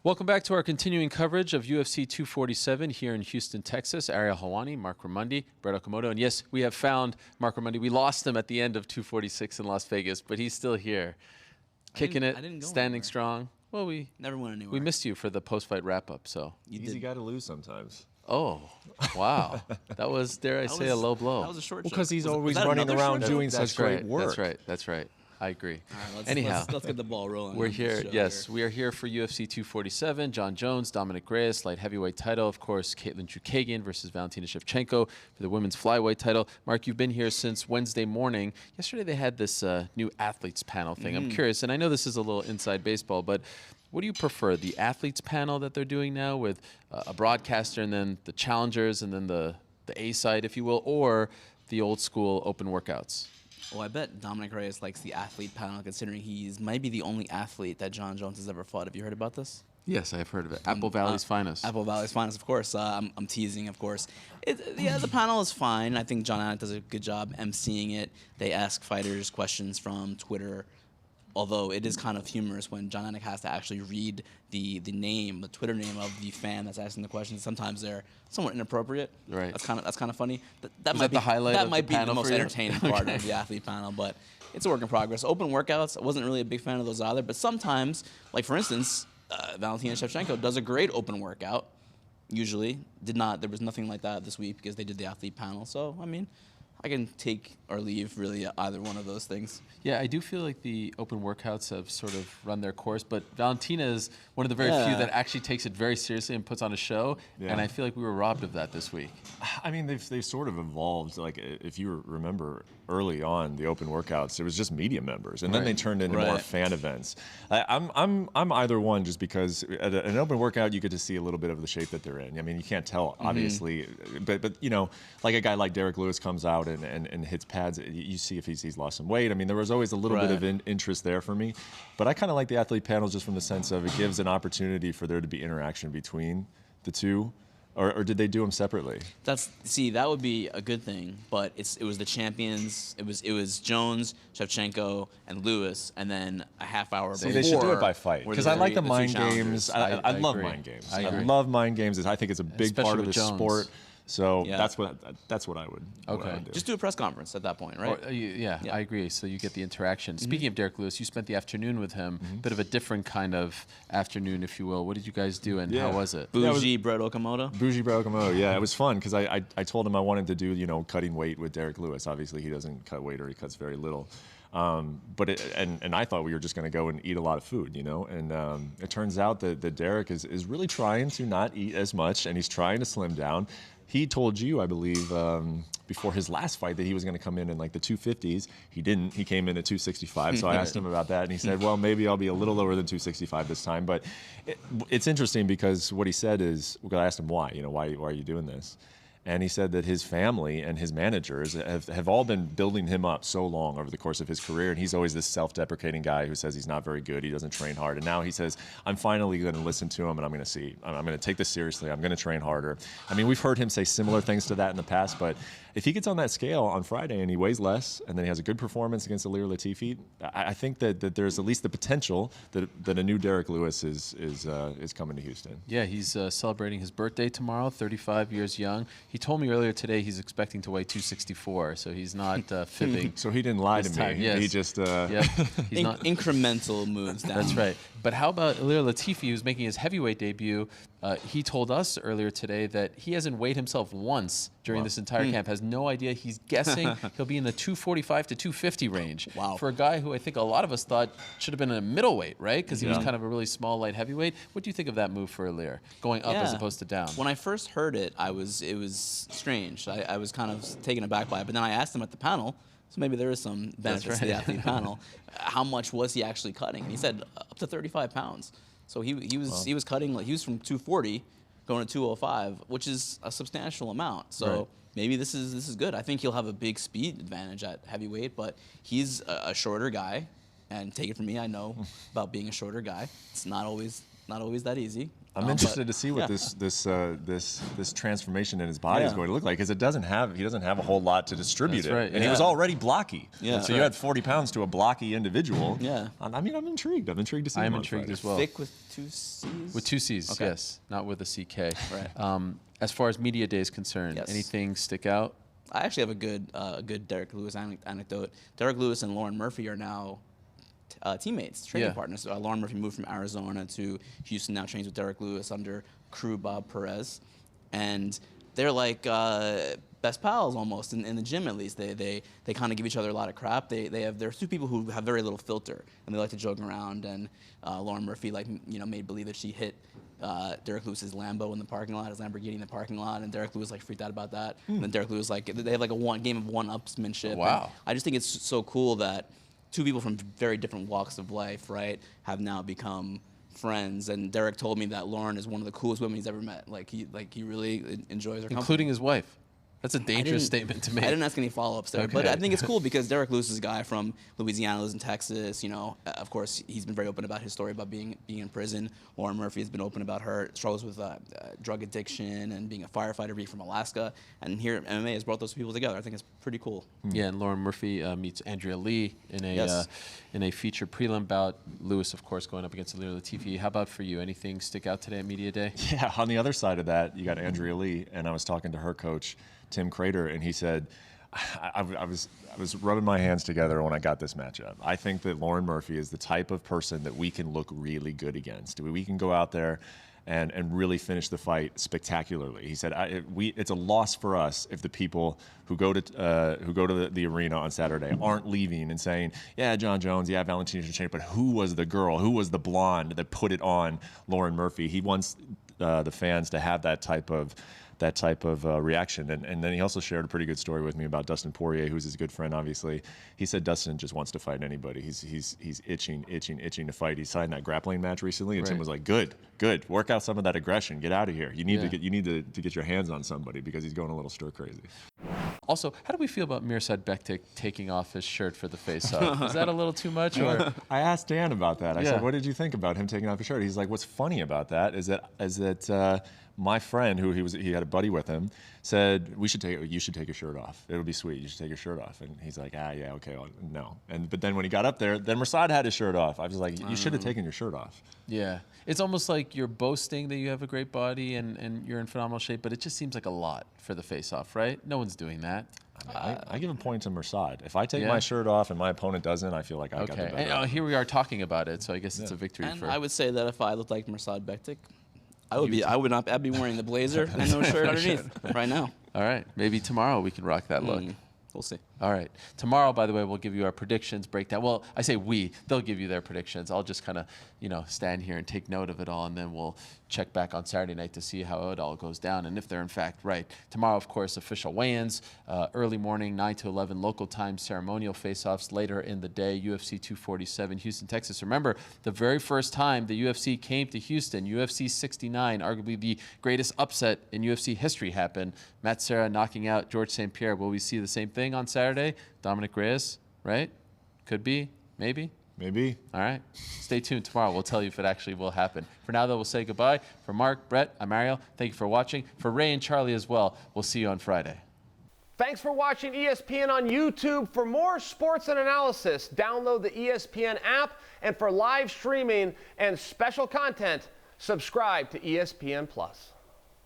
Welcome back to our continuing coverage of UFC 247 here in Houston, Texas. Ariel Helwani, Marc Raimondi, Brett Okamoto. And yes, we have found Marc Raimondi. We lost him at the end of 246 in Las Vegas, but he's still here. Kicking it, standing anywhere. Strong. Well, we never went anywhere. We missed you for the post-fight wrap-up, so. Easy guy to lose sometimes. Oh, wow. That was, dare I say, a low blow. That was a short because he's always running around doing such great work. That's right. I agree. All right, Anyhow, let's get the ball rolling. We're here. Yes, we are here for UFC 247. John Jones, Dominic Reyes, light heavyweight title. Of course, Caitlin Chukagian versus Valentina Shevchenko for the women's flyweight title. Marc, you've been here since Wednesday morning. Yesterday they had this new athletes panel thing. I'm curious, and I know this is a little inside baseball, but what do you prefer, the athletes panel that they're doing now with a broadcaster and then the challengers and then the A side, if you will, or the old school open workouts? Well, I bet Dominic Reyes likes the athlete panel, considering he's maybe the only athlete that John Jones has ever fought. Have you heard about this? Yes, I have heard of it. Apple Valley's finest. Apple Valley's finest, of course. I'm teasing, of course. Yeah, the panel is fine. I think John Anik does a good job emceeing it. They ask fighters questions from Twitter, although it is kind of humorous when John Anik has to actually read the Twitter name of the fan that's asking the questions. Sometimes they're somewhat inappropriate. Right. That's kind of funny. That might be the highlight. That of might the be the most entertaining part of the athlete panel, but it's a work in progress. Open workouts, I wasn't really a big fan of those either. But sometimes, like for instance, Valentina Shevchenko does a great open workout. Usually, there was nothing like that this week because they did the athlete panel. So I mean, I can take or leave really either one of those things. Yeah, I do feel like the open workouts have sort of run their course, but Valentina is one of the very few that actually takes it very seriously and puts on a show, and I feel like we were robbed of that this week. I mean, they've sort of evolved. Like, if you remember early on, the open workouts, it was just media members, and then they turned into more fan events. I'm either one, just because at an open workout, you get to see a little bit of the shape that they're in. I mean, you can't tell, obviously, but you know, like a guy like Derek Lewis comes out and hits pads, you see if he's lost some weight. I mean, there was always a little bit of interest there for me, but I kind of like the athlete panels just from the sense of it gives an opportunity for there to be interaction between the two. Or did they do them separately? That would be a good thing, but it was the champions. It was Jones, Shevchenko, and Lewis, and then a half hour before. They should do it by fight, because I like the mind games. I love agree. mind games. I love mind games. I think it's a big part of the sport. So that's what I would do. Just do a press conference at that point, right? I agree. So you get the interaction. Speaking of Derek Lewis, you spent the afternoon with him. Bit of a different kind of afternoon, if you will. What did you guys do, and how was it? Bougie Brett Okamoto. Bougie Brett Okamoto. Yeah, it was fun because I told him I wanted to do cutting weight with Derek Lewis. Obviously, he doesn't cut weight, or he cuts very little. But I thought we were just going to go and eat a lot of food, and it turns out that Derek is really trying to not eat as much, and he's trying to slim down. He told you, I believe, before his last fight that he was going to come in like the 250s. He didn't. He came in at 265. So I asked him about that, and he said, well, maybe I'll be a little lower than 265 this time. But it's interesting because what he said is, I asked him why, why are you doing this? And he said that his family and his managers have all been building him up so long over the course of his career. And he's always this self-deprecating guy who says he's not very good, he doesn't train hard. And now he says, I'm finally going to listen to him, and I'm going to see. I'm going to take this seriously. I'm going to train harder. I mean, we've heard him say similar things to that in the past, but if he gets on that scale on Friday and he weighs less, and then he has a good performance against Ilir Latifi, I think that there's at least the potential that a new Derek Lewis is coming to Houston. Yeah, he's celebrating his birthday tomorrow, 35 years young. He told me earlier today he's expecting to weigh 264, so he's not fibbing. So he didn't lie to me. Yes. He just he's not incremental moves down. That's right. But how about Ilir Latifi, who's making his heavyweight debut? He told us earlier today that he hasn't weighed himself once during this entire camp, has no idea. He's guessing he'll be in the 245 to 250 range. Wow. For a guy who I think a lot of us thought should have been a middleweight, right? Because he was kind of a really small light heavyweight. What do you think of that move for Ilir, going up as opposed to down? When I first heard it, it was strange. I was kind of taken aback by it, but then I asked him at the panel, so maybe there is some benefits to the athlete panel. How much was he actually cutting? And he said up to 35 pounds. So he was cutting, like, he was from 240 going to 205, which is a substantial amount. So maybe this is good. I think he'll have a big speed advantage at heavyweight, but he's a shorter guy. And take it from me, I know about being a shorter guy. It's not always not always that easy. I'm interested to see what this transformation in his body is going to look like, because he doesn't have a whole lot to distribute. That's right, and he was already blocky. Yeah, so you add 40 pounds to a blocky individual. Yeah. I mean, I'm intrigued. I'm intrigued to see. I am him on intrigued Friday. as well. Thick with 2 C's. With 2 C's, Okay. yes, not with a CK. Right. As far as media day is concerned, Yes. anything stick out? I actually have a good Derek Lewis anecdote. Derek Lewis and Lauren Murphy are now teammates, training partners. Lauren Murphy moved from Arizona to Houston, now trains with Derek Lewis under crew Bob Perez. And they're like best pals almost, in the gym at least. They kind of give each other a lot of crap. There's two people who have very little filter, and they like to joke around. And Lauren Murphy made believe that she hit Derek Lewis's Lambo in the parking lot, his Lamborghini in the parking lot, and Derek Lewis freaked out about that. And then Derek Lewis they have a game of one-upsmanship. Wow. And I just think it's so cool that two people from very different walks of life, right, have now become friends. And Derek told me that Lauren is one of the coolest women he's ever met. He really enjoys her company. Including his wife. That's a dangerous statement to make. I didn't ask any follow-ups there, but I think it's cool because Derek Lewis is a guy from Louisiana, lives in Texas. Of course, he's been very open about his story about being in prison. Lauren Murphy has been open about her struggles with drug addiction and being a firefighter, being from Alaska. And here, MMA has brought those people together. I think it's pretty cool. Yeah, and Lauren Murphy meets Andrea Lee in a feature prelim bout. Lewis, of course, going up against Alira Latifi. How about for you? Anything stick out today at Media Day? Yeah, on the other side of that, you got Andrea Lee, and I was talking to her coach, Tim Crater, and he said, I was rubbing my hands together when I got this matchup. I think that Lauren Murphy is the type of person that we can look really good against. We can go out there and really finish the fight spectacularly. He said, it's a loss for us if the people who go to the arena on Saturday aren't leaving and saying, yeah, John Jones, yeah, Valentina Shevchenko, but who was the girl, who was the blonde that put it on Lauren Murphy? He wants the fans to have that type of reaction. And then he also shared a pretty good story with me about Dustin Poirier, who's his good friend, obviously. He said Dustin just wants to fight anybody. He's itching to fight. He signed that grappling match recently, and Tim was like, good, work out some of that aggression. Get out of here. You need to get your hands on somebody because he's going a little stir crazy. Also, how do we feel about Mirsad Bektic taking off his shirt for the face-off? Is that a little too much? Or? I asked Dan about that. I said, what did you think about him taking off his shirt? He's like, what's funny about that is that my friend, he had a buddy with him, said you should take your shirt off. It'll be sweet. You should take your shirt off. And he's like, yeah, okay, no. But then when he got up there, then Mirsad had his shirt off. I was like, you should have taken your shirt off. Yeah, it's almost like you're boasting that you have a great body and you're in phenomenal shape, but it just seems like a lot for the face-off, right? No one's doing that. I give a point to Mirsad. If I take my shirt off and my opponent doesn't, I feel like I got the better. And here we are talking about it, so I guess it's a victory and for. I would say that if I looked like Mirsad Bektic, I'd be wearing the blazer and no shirt underneath right now. All right, maybe tomorrow we can rock that look. We'll see. All right. Tomorrow, by the way, we'll give you our predictions, breakdown. Well, I say we. They'll give you their predictions. I'll just kind of, stand here and take note of it all, and then we'll check back on Saturday night to see how it all goes down and if they're in fact right. Tomorrow, of course, official weigh-ins, early morning, 9 to 11 local time, ceremonial face-offs later in the day, UFC 247, Houston, Texas. Remember, the very first time the UFC came to Houston, UFC 69, arguably the greatest upset in UFC history happened. Matt Serra knocking out George St. Pierre. Will we see the same thing on Saturday? Dominic Reyes, right? Could be, maybe. Maybe. All right. Stay tuned tomorrow. We'll tell you if it actually will happen. For now, though, we'll say goodbye. For Marc, Brett, I'm Ariel. Thank you for watching. For Ray and Charlie as well, we'll see you on Friday. Thanks for watching ESPN on YouTube. For more sports and analysis, download the ESPN app. And for live streaming and special content, subscribe to ESPN+.